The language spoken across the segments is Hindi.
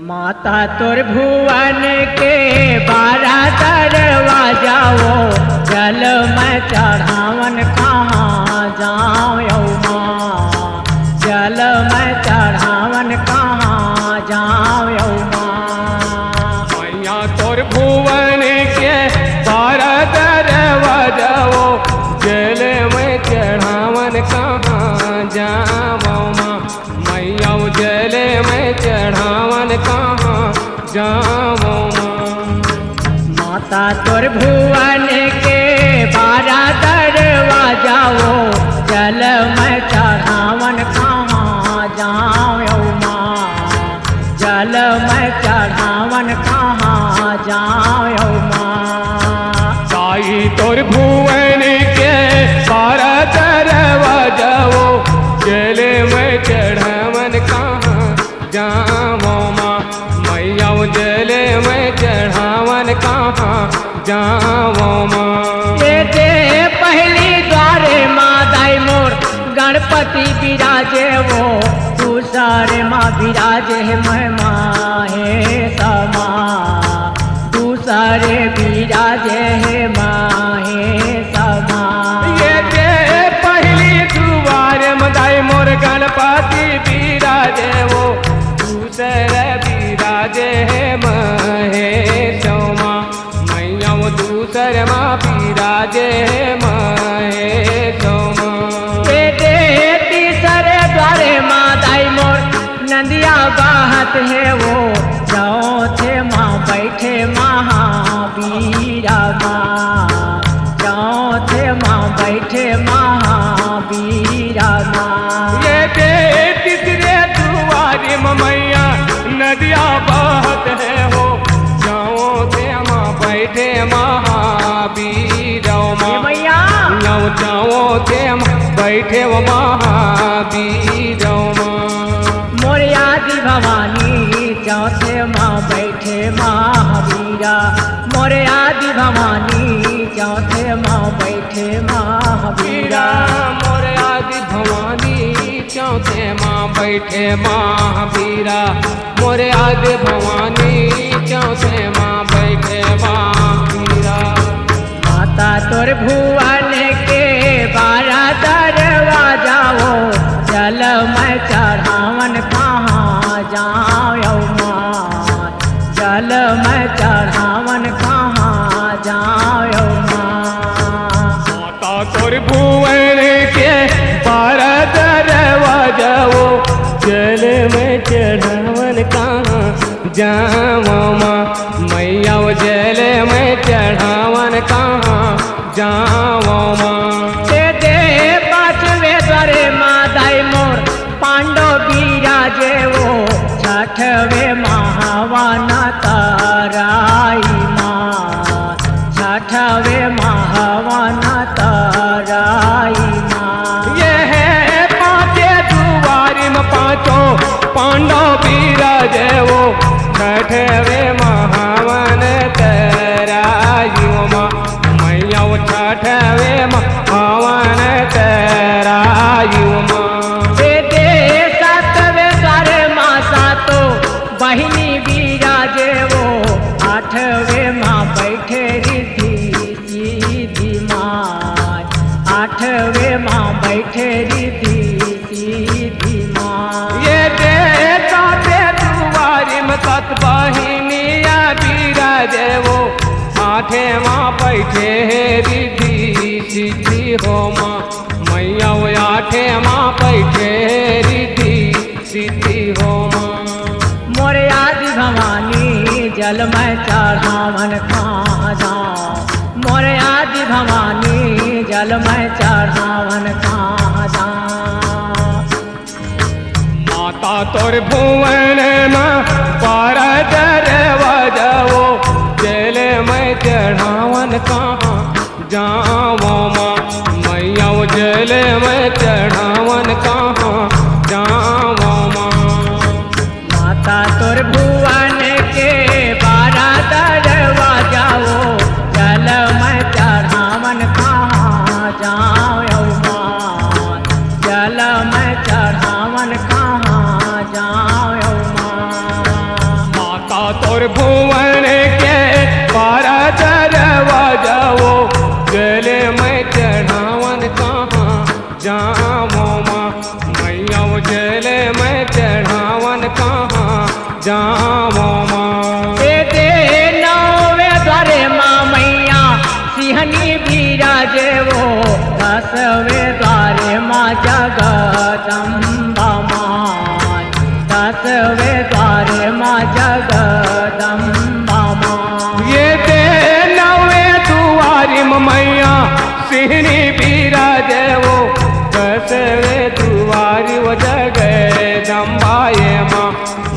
माता तोर भुवन के 12 दरवाजा वो जल में चढ़ावन कहाँ जाऊँ माँ, जल में चढ़ावन कहाँ जाऊँ माँ। मैया तोर भुवन के 12 दरवाजा वो जल में चढ़ावन कहाँ जाऊँ माँ, मैया जल में चढ़ावन कहाँ जाऊँ माँ। माता तोर भुवन के 12 दरवाजा वो जल में चढ़ावन कहाँ जाऊँ माँ, जल में चढ़ावन कहाँ जाऊँ माँ। साई तोर भुवन के 12 दरवाजा वो जल में चढ़ावन कहाँ जाऊँ माँ, मैया जल में चढ़ावन कहाँ जाऊँ माँ। ये दे पहली द्वारे माँ दाई मोर गणपति विराजे वो, दूसरे माँ विराजे महिमा है समा, दूसरे विराजे है माँ है समा। ये दे पहली द्वारे माँ दाई मोर गणपति विराजे वो, दूसरे विराजे है महेश माँ, मैया दूसरे माँ विराजे है महेश माँ। तीसरे द्वारे माँ दाई मोर नंदिया बाहत है वो, चौथे माँ बैठे महावीरा माँ, चौथे माँ बैठे महावीरा माँ। ये तीसरे दुआरे मैया नदिया बहत है हो, चौथे माँ बैठे महावीर मैया चौथे बैठे वो महावीर मोर आदि भवानी, चौथे माँ बैठे महावीरा, मोर आदि भवानी, चौथे माँ बैठे महावीरा। मोर आदि भवानी चौथे माँ बैठे महावीरा, मोर आदि भवानी चौथे माँ बैठे महावीरा। माता तोर भुवन के 12 दरवाजा वो जल में चढ़ावन कहाँ जाऊँ माँ, जल में चढ़ावन कहाँ जाऊँ माँ। माता तोर भुवन के 12 दरवाजा वो जल में चढ़ावन कहाँ जाऊँ माँ, मैया जल में चढ़ावन कहाँ जाऊँ माँ। दे 5वें द्वारे माँ दाई मोर पांडव विराजे वो, 6ठवें महावन ताराई माँ, 6ठवें महावन ताराई माँ। ये है 5 दुआरी में 5 पांडव विराजे वो, 6ठवें महावन ताराई माँ, मैया 6ठवें महावन ताराई माँ। 7वें द्वारे माँ सातो बहिनी विराजे वो, 8वें माँ बैठे रिद्धि सीधी माँ, 8वें माँ बैठे रिद्धि सीधी माँ। ये दे 7 दुआरी में 7 बहिनिया विराजे वो, 8 माँ बैठे रिद्धि सिद्धि हो माँ, मैया 8 माँ बैठे रिद्धि सिद्धि हो माँ। मोर आदि भवानी जल में चढ़ावन कहाँ जाऊँ, मोर आदि भवानी जल में चढ़ावन कहाँ जाऊँ। माता तोर भुवन में 12 दरवाजा वो जल में चढ़ावन कहाँ जाऊँ माँ, मैया जल में चढ़ावन कहाँ जाऊँ माँ। माता तोर भुवन के 12 दरवाजा वो जल में चढ़ावन कहाँ जाऊँ माँ, जल में चढ़ावन कहाँ जाऊँ माँ। तोर भुवन के पारा दरवाजा वो जले मैं चढ़ावन कहाँ जामो माँ मैया वो जले मैं चढ़ावन कहाँ जामो माँ दे नौवे द्वारे माँ मैया सिंहनी विराजे वो 10वें द्वारे माँ जगदम्बा माँ 10वें द्वारे माँ जगदम्बा माँ ये दे नवे दुआरी मैया सिहनी विराजे वो 10वें दुआरी वो जगदम्बा ये माँ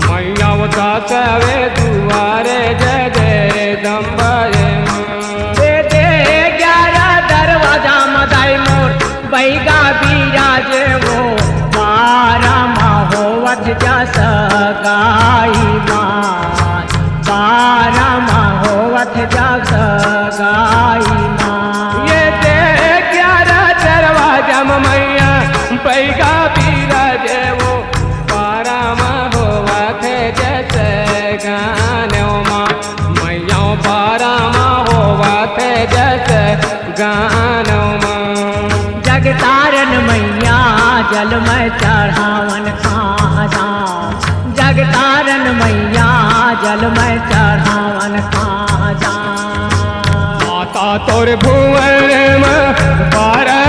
मैया वो 10वें दुआरे जगदम्बा ये माँ दे 11 दरवाजा मदाई मोर बैगा विराजे वो 12 माँ होवत जस गाई माँ 12 माँ होवत जस गाई माँ ये दे 11 दरवाजा मैया बैगा विराजे वो 12 माँ होवा थे जैसे गाने माँ मैया 12 माँ होवा थे जैसे गाने माँ जगतारन मैया जल में चढ़ावन कहाँ जाऊं जगतारन मैया जल में चढ़ावन कहाँ जाऊं माता तोर भुवन में पारा